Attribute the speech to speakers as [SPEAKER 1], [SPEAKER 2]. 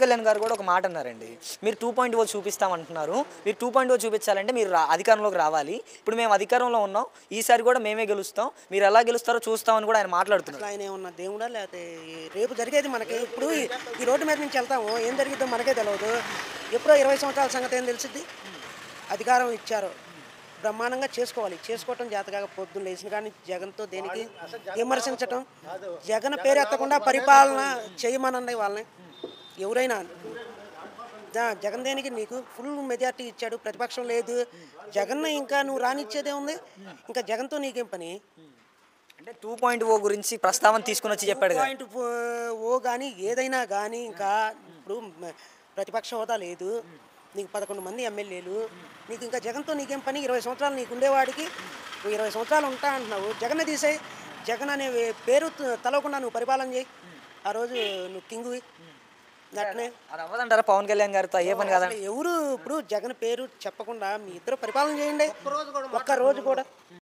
[SPEAKER 1] కళ్యాణ్ గారు కూడా ఒక మాట అన్నారండి. మీరు 2.0 చూపిస్తామంటున్నారు. మీరు 2.0 చూపించాలంటే మీరు అధికారంలోకి రావాలి. ఇప్పుడు మేము అధికారంలో ఉన్నాం. ఈసారి కూడా మేమే గెలుస్తాం. మీరు ఎలా గెలుస్తారో చూస్తామని కూడా ఆయన మాట్లాడుతున్నారు.
[SPEAKER 2] అసలు ఆయన ఏమన్నా దేవుడా లేకపోతే రేపు జరిగేది మనకి ఇప్పుడు ఈ రోడ్డు మీద నుంచి వెళ్తాము ఏం జరిగిద్దో మనకే తెలియదు. ఎప్పుడో 20 సంవత్సరాల సంగతి ఏం తెలిసిద్ది. అధికారం ఇచ్చారు బ్రహ్మాండంగా చేసుకోవాలి. చేసుకోవటం చేతకాక పొద్దున్న లేచిన కానీ జగన్తో దేనికి విమర్శించటం, జగన్ పేరు ఎత్తకుండా పరిపాలన చేయమనండి వాళ్ళని ఎవరైనా. జగన్ దేనికి నీకు ఫుల్ మెజార్టీ ఇచ్చాడు, ప్రతిపక్షం లేదు. జగన్ ఇంకా నువ్వు రానిచ్చేదే ఉంది, ఇంకా జగన్తో నీకేం పని?
[SPEAKER 1] అంటే 2.0 గురించి ప్రస్తావన తీసుకుని వచ్చి చెప్పాడు కదా.
[SPEAKER 2] పాయింట్ ఓ కానీ ఏదైనా కానీ ఇంకా ఇప్పుడు ప్రతిపక్ష హోదా లేదు, నీకు 11 మంది ఎమ్మెల్యేలు, నీకు ఇంకా జగన్తో నీకేం పని? 20 సంవత్సరాలు నీకు ఉండేవాడికి నువ్వు 20 సంవత్సరాలు ఉంటా అంటున్నావు. జగన్ తీసేయి, జగన్ అనే పేరు తలవకుండా నువ్వు పరిపాలన చేయి. ఆ రోజు నువ్వు కింగువి. అట్లే
[SPEAKER 1] అది అవ్వదంటారా పవన్ కళ్యాణ్ గారితో అయ్యే పని కదా?
[SPEAKER 2] ఎవరు ఇప్పుడు జగన్ పేరు చెప్పకుండా మీ ఇద్దరు పరిపాలన చేయండి ఒక్క రోజు కూడా.